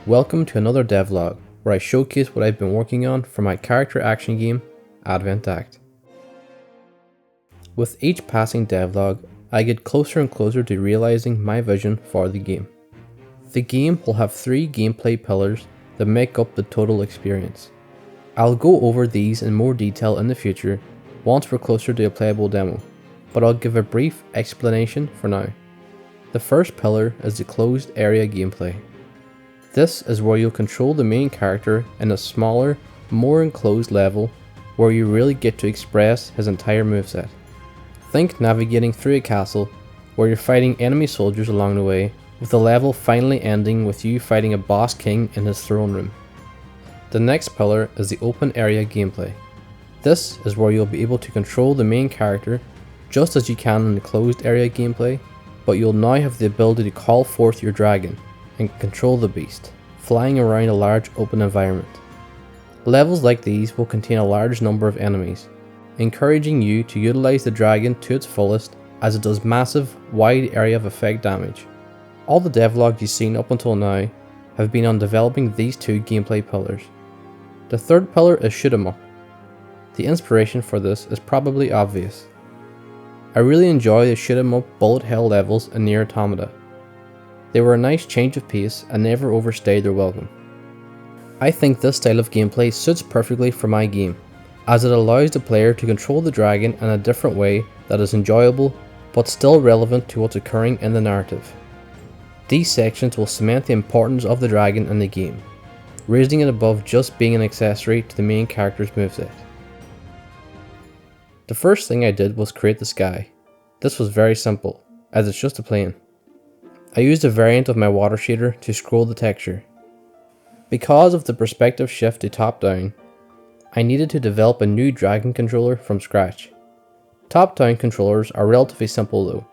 Welcome to another devlog, where I showcase what I've been working on for my character action game, Advent Act. With each passing devlog, I get closer and closer to realizing my vision for the game. The game will have 3 gameplay pillars that make up the total experience. I'll go over these in more detail in the future once we're closer to a playable demo, but I'll give a brief explanation for now. The first pillar is the closed area gameplay. This is where you'll control the main character in a smaller, more enclosed level where you really get to express his entire moveset. Think navigating through a castle where you're fighting enemy soldiers along the way, with the level finally ending with you fighting a boss king in his throne room. The next pillar is the open area gameplay. This is where you'll be able to control the main character just as you can in the closed area gameplay, but you'll now have the ability to call forth your dragon and control the beast, flying around a large open environment. Levels like these will contain a large number of enemies, encouraging you to utilize the dragon to its fullest as it does massive, wide area of effect damage. All the devlogs you've seen up until now have been on developing these 2 gameplay pillars. The third pillar is shoot 'em up. The inspiration for this is probably obvious. I really enjoy the shoot 'em up bullet hell levels in Nier Automata. They were a nice change of pace and never overstayed their welcome. I think this style of gameplay suits perfectly for my game, as it allows the player to control the dragon in a different way that is enjoyable but still relevant to what's occurring in the narrative. These sections will cement the importance of the dragon in the game, raising it above just being an accessory to the main character's moveset. The first thing I did was create the sky. This was very simple, as it's just a plane. I used a variant of my water shader to scroll the texture. Because of the perspective shift to top down, I needed to develop a new dragon controller from scratch. Top down controllers are relatively simple though,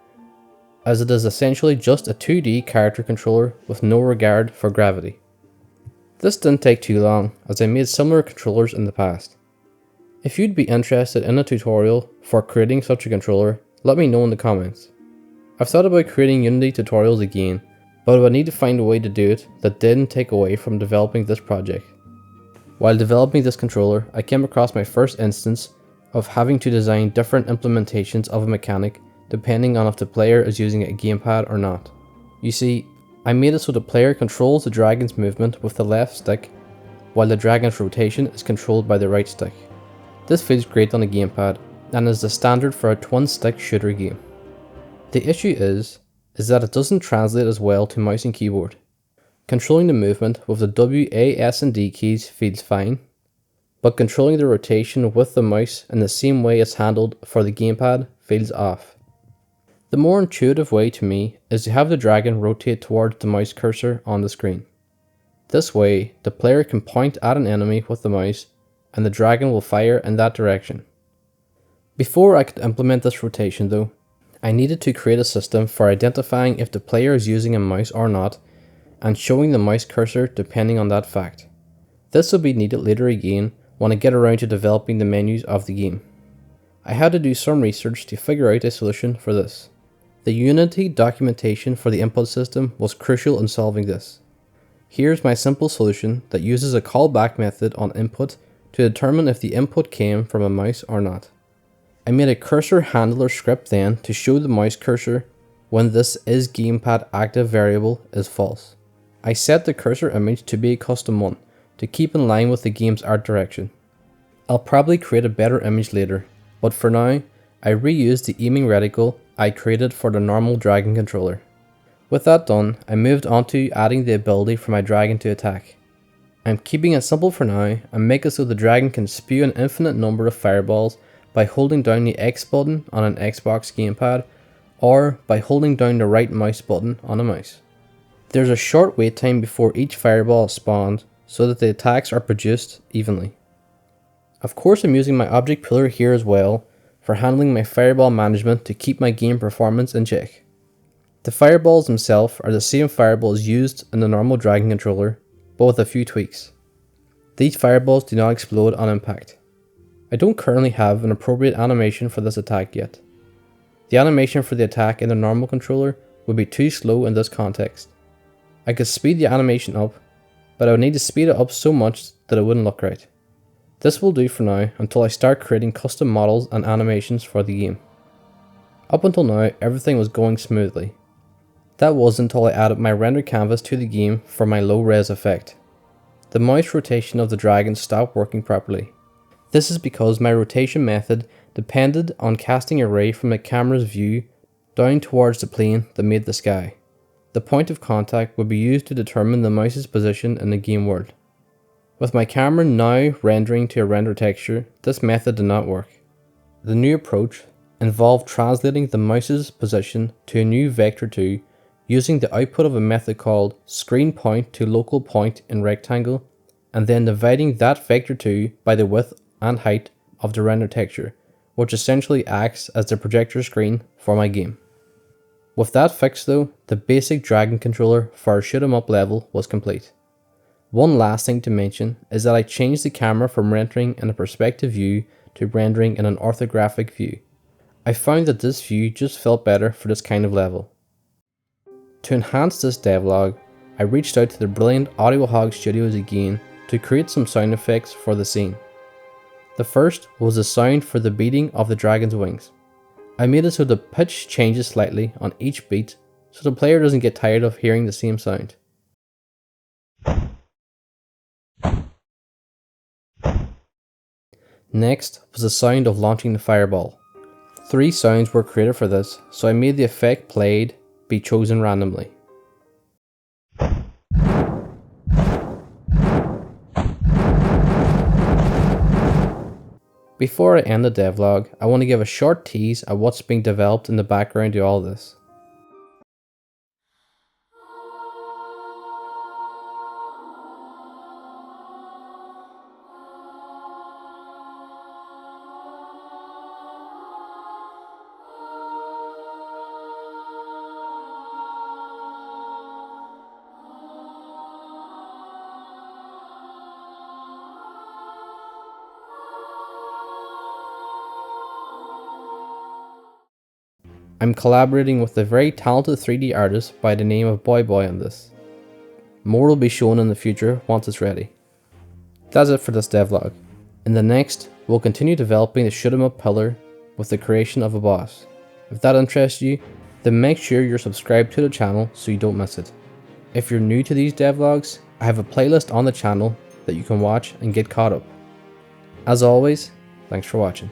as it is essentially just a 2D character controller with no regard for gravity. This didn't take too long, as I made similar controllers in the past. If you'd be interested in a tutorial for creating such a controller, let me know in the comments. I've thought about creating Unity tutorials again, but I would need to find a way to do it that didn't take away from developing this project. While developing this controller, I came across my first instance of having to design different implementations of a mechanic depending on if the player is using a gamepad or not. You see, I made it so the player controls the dragon's movement with the left stick, while the dragon's rotation is controlled by the right stick. This feels great on a gamepad, and is the standard for a twin-stick shooter game. The issue is that it doesn't translate as well to mouse and keyboard. Controlling the movement with the W, A, S and D keys feels fine, but controlling the rotation with the mouse in the same way it's handled for the gamepad feels off. The more intuitive way to me is to have the dragon rotate towards the mouse cursor on the screen. This way, the player can point at an enemy with the mouse and the dragon will fire in that direction. Before I could implement this rotation though, I needed to create a system for identifying if the player is using a mouse or not, and showing the mouse cursor depending on that fact. This will be needed later again when I get around to developing the menus of the game. I had to do some research to figure out a solution for this. The Unity documentation for the input system was crucial in solving this. Here's my simple solution that uses a callback method on input to determine if the input came from a mouse or not. I made a cursor handler script then to show the mouse cursor when this is gamepad active variable is false. I set the cursor image to be a custom one to keep in line with the game's art direction. I'll probably create a better image later, but for now, I reused the aiming reticle I created for the normal dragon controller. With that done, I moved on to adding the ability for my dragon to attack. I'm keeping it simple for now and make it so the dragon can spew an infinite number of fireballs by holding down the X button on an Xbox gamepad, or by holding down the right mouse button on a mouse. There's a short wait time before each fireball is spawned so that the attacks are produced evenly. Of course, I'm using my object pillar here as well for handling my fireball management to keep my game performance in check. The fireballs themselves are the same fireballs used in the normal dragon controller, but with a few tweaks. These fireballs do not explode on impact. I don't currently have an appropriate animation for this attack yet. The animation for the attack in the normal controller would be too slow in this context. I could speed the animation up, but I would need to speed it up so much that it wouldn't look right. This will do for now until I start creating custom models and animations for the game. Up until now, everything was going smoothly. That was until I added my render canvas to the game for my low res effect. The mouse rotation of the dragon stopped working properly. This is because my rotation method depended on casting a ray from the camera's view down towards the plane that made the sky. The point of contact would be used to determine the mouse's position in the game world. With my camera now rendering to a render texture, this method did not work. The new approach involved translating the mouse's position to a new vector 2 using the output of a method called screen point to local point in rectangle, and then dividing that vector 2 by the width and height of the render texture, which essentially acts as the projector screen for my game. With that fixed though, the basic dragon controller for our shoot 'em up level was complete. One last thing to mention is that I changed the camera from rendering in a perspective view to rendering in an orthographic view. I found that this view just felt better for this kind of level. To enhance this devlog, I reached out to the brilliant Audio Hog Studios again to create some sound effects for the scene. The first was the sound for the beating of the dragon's wings. I made it so the pitch changes slightly on each beat so the player doesn't get tired of hearing the same sound. Next was the sound of launching the fireball. 3 sounds were created for this, so I made the effect played be chosen randomly. Before I end the devlog, I want to give a short tease at what's being developed in the background to all this. I'm collaborating with a very talented 3D artist by the name of Boy on this. More will be shown in the future once it's ready. That's it for this devlog. In the next, we'll continue developing the shoot 'em up pillar with the creation of a boss. If that interests you, then make sure you're subscribed to the channel so you don't miss it. If you're new to these devlogs, I have a playlist on the channel that you can watch and get caught up. As always, thanks for watching.